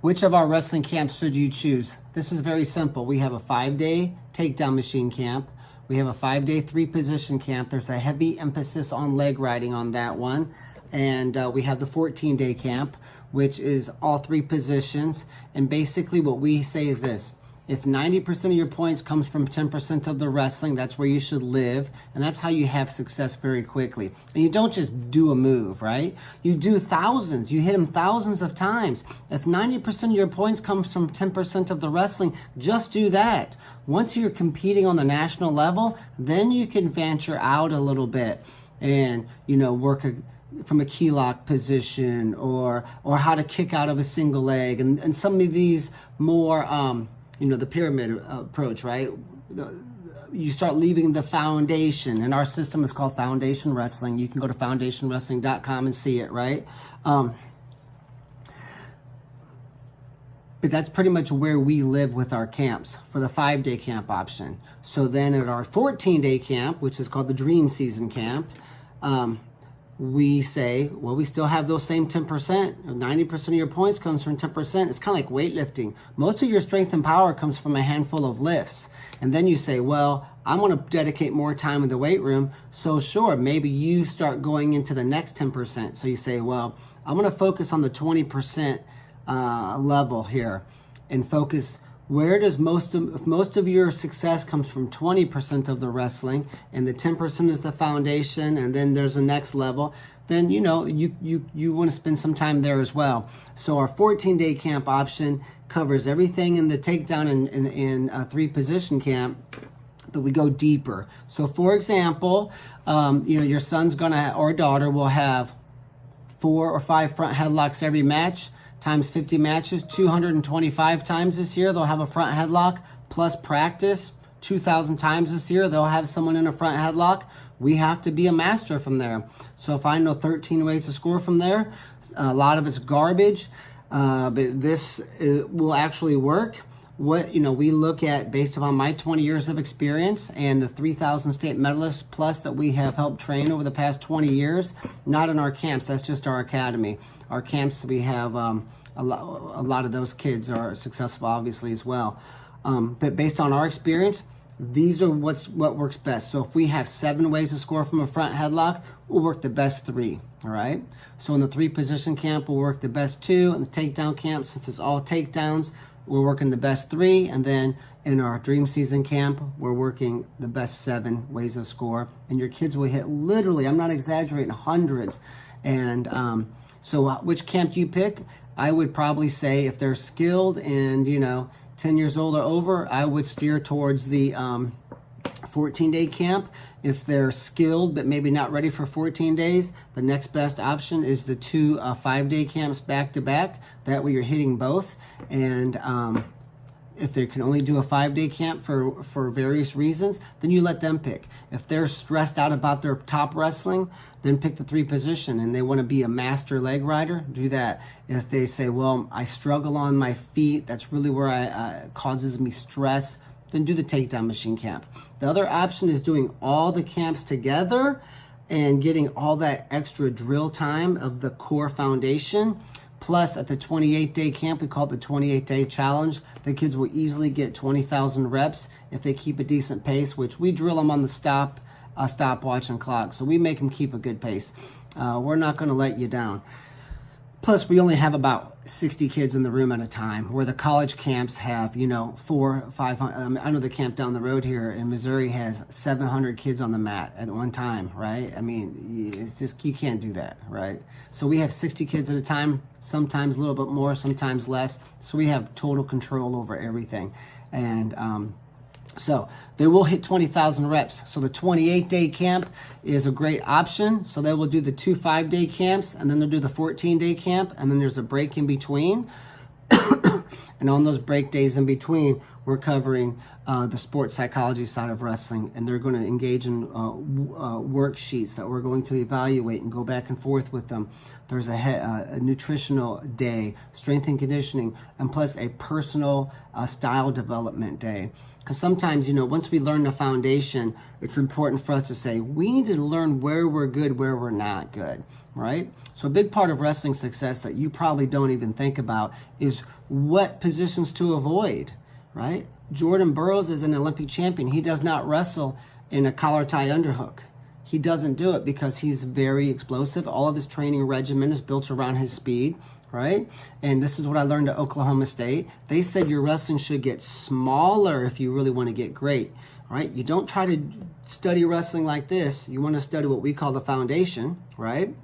Which of our wrestling camps should you choose? This is very simple. We have a 5-day takedown machine camp. We have a 5-day 3-position camp. There's a heavy emphasis on leg riding on that one. And we have the 14-day camp, which is all 3 positions. And basically what we say is this: if 90% of your points comes from 10% of the wrestling, that's where you should live. And that's how you have success very quickly. And you don't just do a move, right? You do thousands. You hit them thousands of times. If 90% of your points comes from 10% of the wrestling, just do that. Once you're competing on the national level, then you can venture out a little bit and, work from a key lock position or how to kick out of a single leg. And some of these more, the pyramid approach, right? You start leaving the foundation, and our system is called Foundation Wrestling. You can go to foundationwrestling.com and see it, right? But that's pretty much where we live with our camps for the 5-day camp option. So then at our 14-day camp, which is called the Dream Season Camp, we say, well, we still have those same 10%. 90% of your points comes from 10%. It's kind of like weightlifting. Most of your strength and power comes from a handful of lifts. And then you say, well, I want to dedicate more time in the weight room. So sure, maybe you start going into the next 10%. So you say, well, I'm going to focus on the 20% level here and focus. Where does most of your success comes from 20% of the wrestling, and the 10% is the foundation, and then there's a next level, then you want to spend some time there as well. So our 14-day camp option covers everything in the takedown and 3-position camp, but we go deeper. So for example, your son's or daughter will have 4 or 5 front headlocks every match. Times 50 matches, 225 times this year, they'll have a front headlock, plus practice, 2,000 times this year, they'll have someone in a front headlock. We have to be a master from there. So if I know 13 ways to score from there, a lot of it's garbage, but this will actually work. What we look at based upon my 20 years of experience and the 3,000 state medalists plus that we have helped train over the past 20 years, not in our camps, that's just our academy. Our camps, we have a lot of those kids are successful, obviously, as well. But based on our experience, these are what works best. So if we have 7 ways to score from a front headlock, we'll work the best 3, all right? So in the 3-position camp, we'll work the best 2. In the takedown camp, since it's all takedowns, we're working the best 3. And then in our Dream Season camp, we're working the best 7 ways to score. And your kids will hit literally, I'm not exaggerating, hundreds. And so which camp do you pick? I would probably say if they're skilled and, 10 years old or over, I would steer towards the 14-day camp. If they're skilled but maybe not ready for 14 days, the next best option is the 2 5-day camps back to back. That way you're hitting both. And if they can only do a 5-day camp for various reasons, then you let them pick. If they're stressed out about their top wrestling, then pick the 3-position, and they want to be a master leg rider, do that. If they say, well, I struggle on my feet, that's really where I causes me stress, then do the takedown machine camp. The other option is doing all the camps together and getting all that extra drill time of the core foundation. Plus, at the 28-day camp, we call it the 28-day challenge, the kids will easily get 20,000 reps if they keep a decent pace, which we drill them on the stopwatch and clock. So we make them keep a good pace. We're not going to let you down. Plus, we only have about 60 kids in the room at a time, where the college camps have, 400, 500. I know the camp down the road here in Missouri has 700 kids on the mat at one time, right? I mean, it's just, you can't do that, right? So we have 60 kids at a time, sometimes a little bit more, sometimes less. So we have total control over everything. And so they will hit 20,000 reps. So the 28-day camp is a great option. So they will do the 2 5-day camps, and then they'll do the 14-day camp, and then there's a break in between. And on those break days in between, we're covering the sports psychology side of wrestling, and they're going to engage in worksheets that we're going to evaluate and go back and forth with them. There's a nutritional day, strength and conditioning, and plus a personal style development day. Because sometimes, once we learn the foundation, it's important for us to say, we need to learn where we're good, where we're not good, right? So a big part of wrestling success that you probably don't even think about is what positions to avoid, right? Jordan Burroughs is an Olympic champion. He does not wrestle in a collar tie underhook. He doesn't do it because he's very explosive. All of his training regimen is built around his speed, right? And this is what I learned at Oklahoma State. They said your wrestling should get smaller if you really want to get great, right? You don't try to study wrestling like this. You want to study what we call the foundation, right?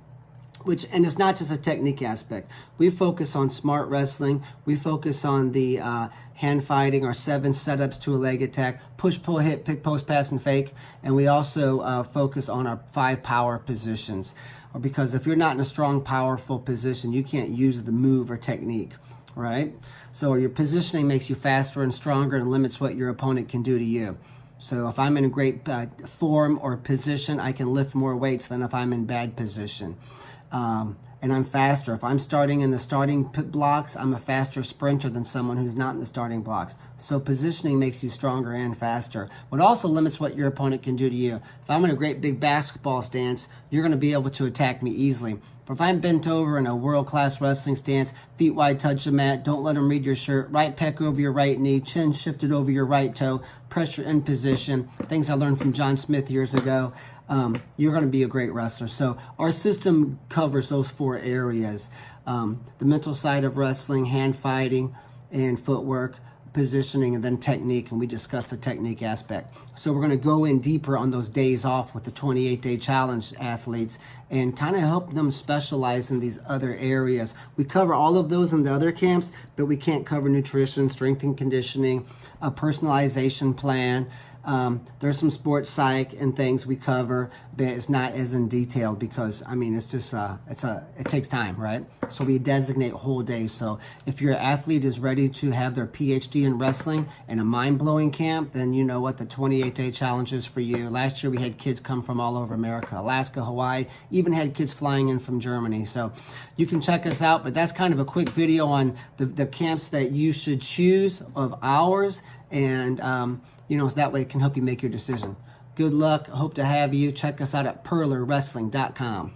And it's not just a technique aspect. We focus on smart wrestling. We focus on the hand fighting, our 7 setups to a leg attack, push, pull, hit, pick, post, pass, and fake. And we also focus on our 5 power positions. Because if you're not in a strong, powerful position, you can't use the move or technique, right? So your positioning makes you faster and stronger and limits what your opponent can do to you. So if I'm in a great form or position, I can lift more weights than if I'm in bad position. And I'm faster. If I'm starting in the starting blocks, I'm a faster sprinter than someone who's not in the starting blocks. So positioning makes you stronger and faster. But also limits what your opponent can do to you. If I'm in a great big basketball stance, you're going to be able to attack me easily. But if I'm bent over in a world-class wrestling stance, feet wide, touch the mat, don't let them read your shirt, right pec over your right knee, chin shifted over your right toe, pressure in position, things I learned from John Smith years ago, you're going to be a great wrestler. So our system covers those 4 areas. The mental side of wrestling, hand fighting, and footwork, positioning, and then technique, and we discussed the technique aspect. So we're going to go in deeper on those days off with the 28-day challenge athletes and kind of help them specialize in these other areas. We cover all of those in the other camps, but we can't cover nutrition, strength and conditioning, a personalization plan. There's some sports psych and things we cover, but it's not as in detail because, it's just, it takes time, right? So we designate whole days. So if your athlete is ready to have their PhD in wrestling and a mind-blowing camp, then you know what the 28-day challenge is for you. Last year we had kids come from all over America, Alaska, Hawaii, even had kids flying in from Germany. So you can check us out, but that's kind of a quick video on the camps that you should choose of ours, and so that way it can help you make your decision. Good luck. Hope to have you. Check us out at perlerwrestling.com.